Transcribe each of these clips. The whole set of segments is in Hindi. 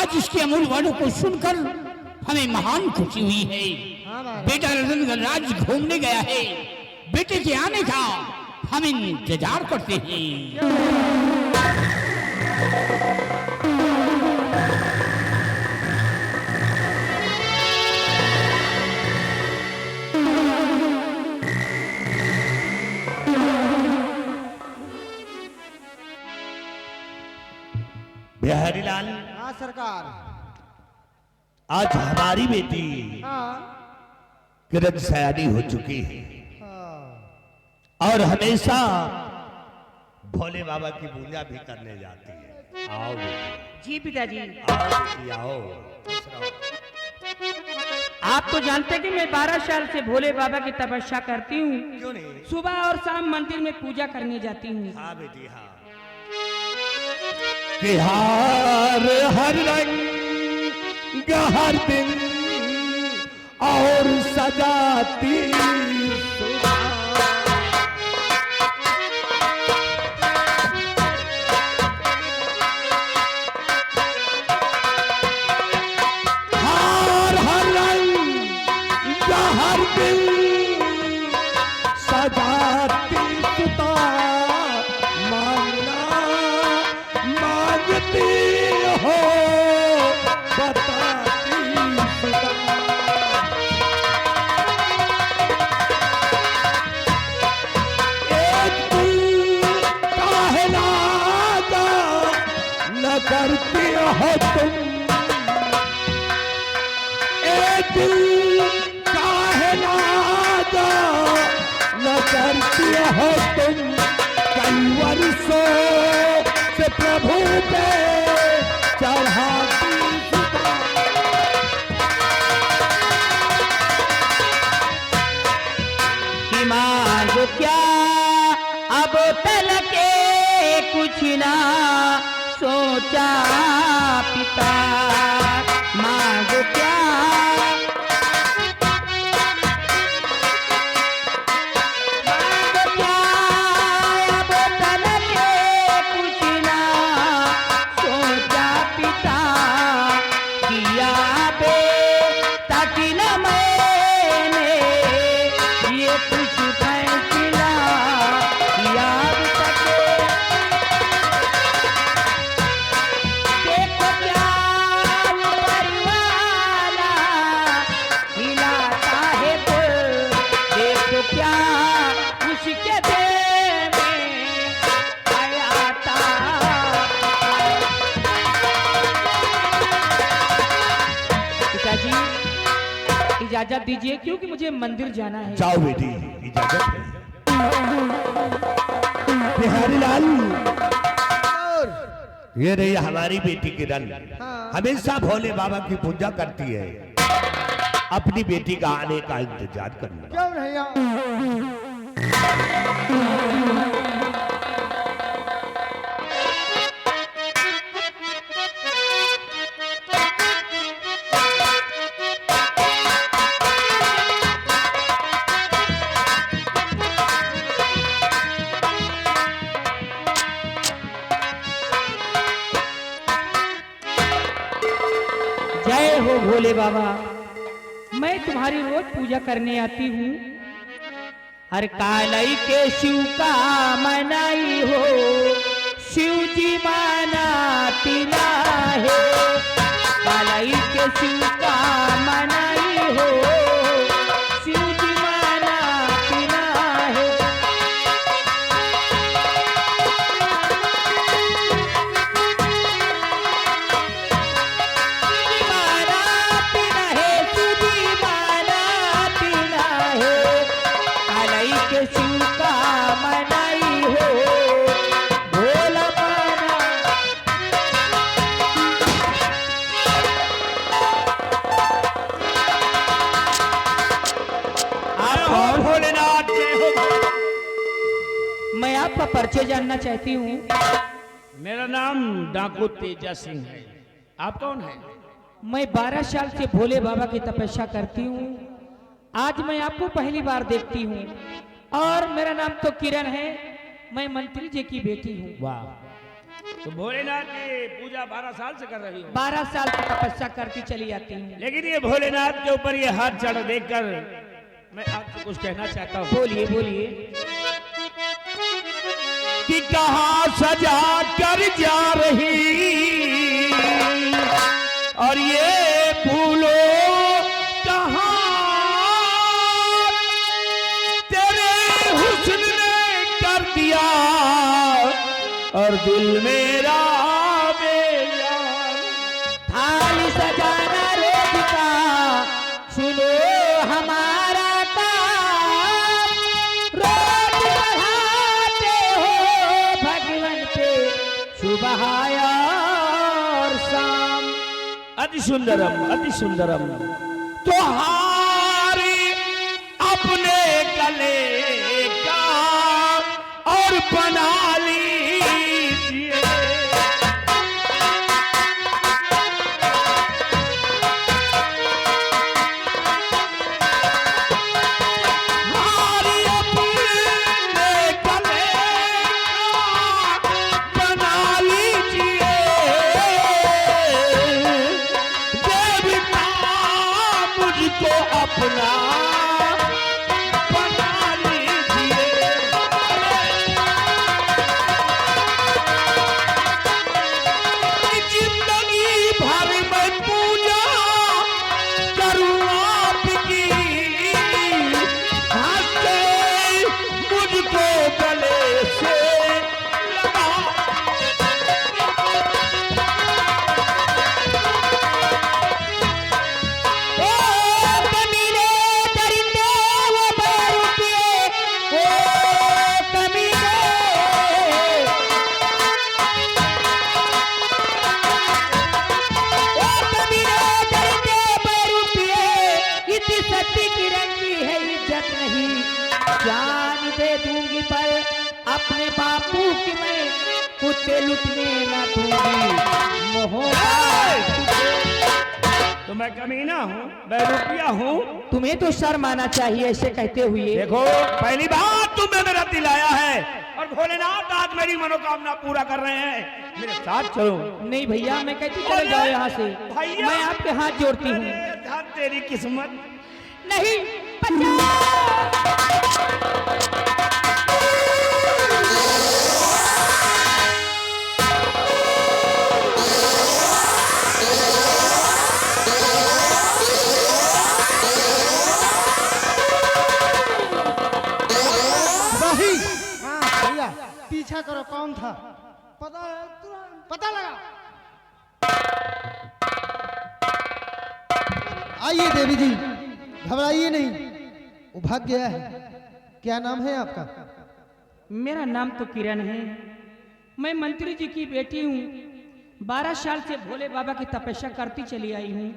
आज इसके अमूल वर्णों को सुनकर हमें महान खुशी हुई है। बेटा रतन राज घूमने गया है, बेटे के आने का हम इंतजार करते हैं। बिहारी लाल। हाँ सरकार। आज हमारी बेटी किरण सयानी हो चुकी है और हमेशा भोले बाबा की पूजा भी करने जाती है। आओ बेटी। जी पिताजी। आओ बेटी, आओ। आप तो जानते हैं कि मैं 12 साल से भोले बाबा की तपस्या करती हूँ। क्यों नहीं? सुबह और शाम मंदिर में पूजा करने जाती हूँ। हाँ बेटी, हाँ। कि हर रंग हर दिन और सजाती हर रंग हर दिन सजाती सुता हो बताती एक दिल काहे नादा न करती हो तुम, एक दिल काहे नादा न करती हो तुम। कई वर्षों से प्रभु पे चढ़ाती कि मांगो क्या अब तल के कुछ ना सोचा पिता, मांगो क्या इजाजत दीजिए क्योंकि मुझे मंदिर जाना है। जाओ बेटी, इजाजत है। बिहारी लाल, ये रही हमारी बेटी किरण। हमेशा भोले बाबा की पूजा करती है। अपनी बेटी का आने का इंतजार करना। क्यों नहीं? जय हो भोले बाबा, मैं तुम्हारी रोज पूजा करने आती हूँ। हर कालई के शिव का मनाई हो, शिव जी मनाती ना है। कालई के शिव का मनाई हो, शिव जी मनाती ना है। शिव का मनाई हो, भोला माना। आप भोलेनाथ जय हो। मैं आपका परिचय जानना चाहती हूँ। मेरा नाम डाकू तेजा सिंह है। आप कौन है? मैं 12 साल से भोले बाबा की तपस्या करती हूँ। आज मैं आपको पहली बार देखती हूँ और मेरा नाम तो किरण है। मैं मंत्री जी की बेटी हूँ। वाह, तो भोलेनाथ की पूजा 12 साल से कर रही हो। 12 साल की तपस्या करती चली आती हूँ। लेकिन ये भोलेनाथ के ऊपर ये हाथ चढ़ देखकर मैं आपसे कुछ कहना चाहता हूँ। बोलिए बोलिए। कि कहाँ सजा कर जा रही और ये फूलो कहाँ तेरे हुस्न ने कर दिया और दिल मेरा बेजार। थाली सजाना रोज का सुनो हमारा काम, रोज बढ़ाते हो भगवान पे सुबह और शाम। अति सुंदरम अति सुंदरम। तुहारी अपने गले का और बना लीजिए। तुहारी अपने गले का बना लीजिए। देवता मुझको अपना बना लीजिए। जिंदगी भर मैं पूजा करूं आपकी, हंस के मुझको गले से लगा। ओ कमीने दरिंदे वो बेरुपये, ओ कमीने। ओ कमीने दरिंदे बेरुपये, इतनी सत्ती की रंगी है इज्जत नहीं। जान दे दूंगी पर अपने बापू की मैं कुत्ते लुटने ना दूंगी। मोहब्बत तो मैं कमीना हूँ, मैं रुपया हूँ। तुम्हें तो शर्म आना चाहिए ऐसे कहते हुए। देखो पहली बात तुमने मेरा दिलाया है और भोलेनाथ आज मेरी मनोकामना पूरा कर रहे हैं। मेरे साथ चलो। नहीं भैया, मैं कहती चले जाओ यहाँ से। भैया। मैं आपके हाथ जोड़ती हूँ। अरे धन तेरी किस्मत। नहीं वही। हाँ भैया, पीछा करो कौन था। पता है, तुरंत पता लगा। आइए देवी जी, घबराइए नहीं, वो भाग गया है। क्या नाम है आपका? मेरा नाम तो किरण है। मैं मंत्री जी की बेटी हूँ। 12 साल से भोले बाबा की तपस्या करती चली आई हूँ।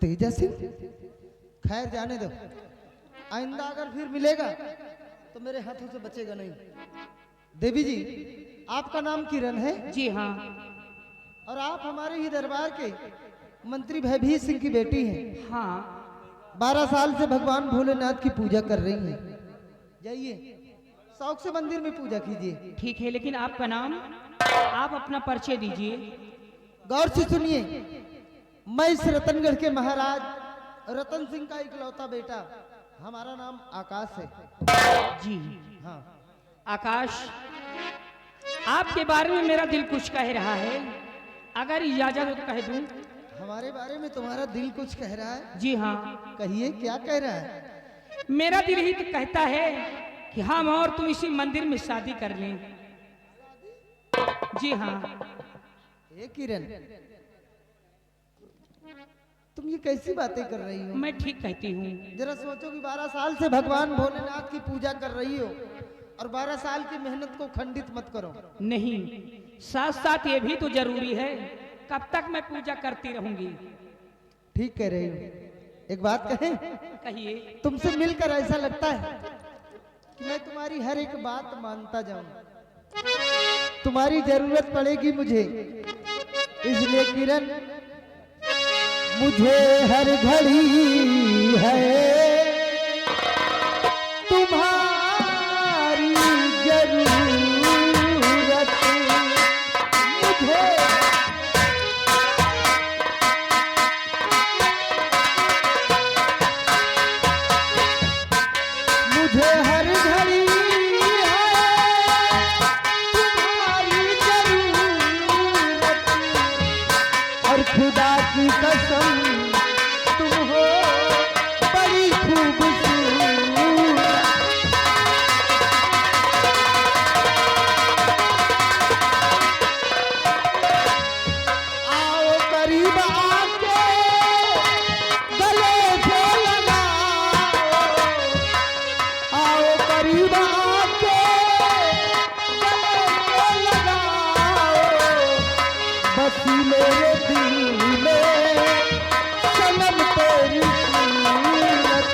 तेजा सिंह? खैर जाने दो, आइंदा अगर फिर मिलेगा तो मेरे हाथों से बचेगा नहीं। देवी जी, आपका नाम किरण है जी हाँ। और आप हमारे ही दरबार के मंत्री भयभीत सिंह की बेटी हैं। हाँ 12 साल से भगवान भोलेनाथ की पूजा कर रही हैं। जाइए, शौक से मंदिर में पूजा कीजिए। ठीक है, लेकिन आपका नाम, आप अपना परिचय दीजिए। गौर से सुनिए, मैं इस रतनगढ़ के महाराज रतन सिंह का इकलौता बेटा, हमारा नाम आकाश है। जी हाँ, आकाश, आपके बारे में मेरा दिल कुछ कह रहा है। अगर इजाजत हो तो कह दूं। हमारे बारे में तुम्हारा दिल कुछ कह रहा है? जी हाँ, कहिए, क्या कह रहा है? मेरा दिल ही तो कहता है कि हम और तुम इसी मंदिर में शादी कर लें। जी हाँ। ए किरण, तुम ये कैसी बातें कर रही हो? मैं ठीक कहती हूँ। जरा सोचो कि 12 साल से भगवान भोलेनाथ की पूजा कर रही हो और 12 साल की मेहनत को खंडित मत करो। नहीं, साथ साथ ये भी तो जरूरी है। कब तक मैं पूजा करती रहूंगी? ठीक कह रही हो। एक बात कहें, कहिए। तुमसे मिलकर ऐसा लगता है कि मैं तुम्हारी हर एक बात मानता जाऊं। तुम्हारी जरूरत पड़ेगी मुझे, इसलिए किरण मुझे हर घड़ी है तुम्हारी जरूरत। मुझे हर घड़ी है तुम्हारी जरूरत, और खुदा की कसम तुम हो बड़ी खूबसूरत। आओ करीब आके गले से लगाओ, आओ करीब आके गले से लगाओ, बस मेरे दिल में सनम तेरी सूरत।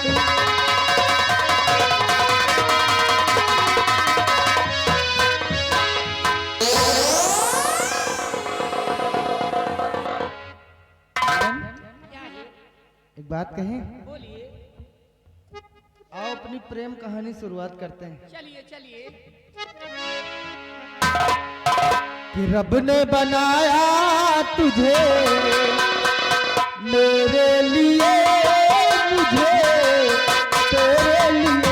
एक बात कहें? बोलिए। आओ अपनी प्रेम कहानी शुरुआत करते हैं। चलिए चलिए। कि रब ने बनाया तुझे मेरे लिए, मुझे तेरे लिए।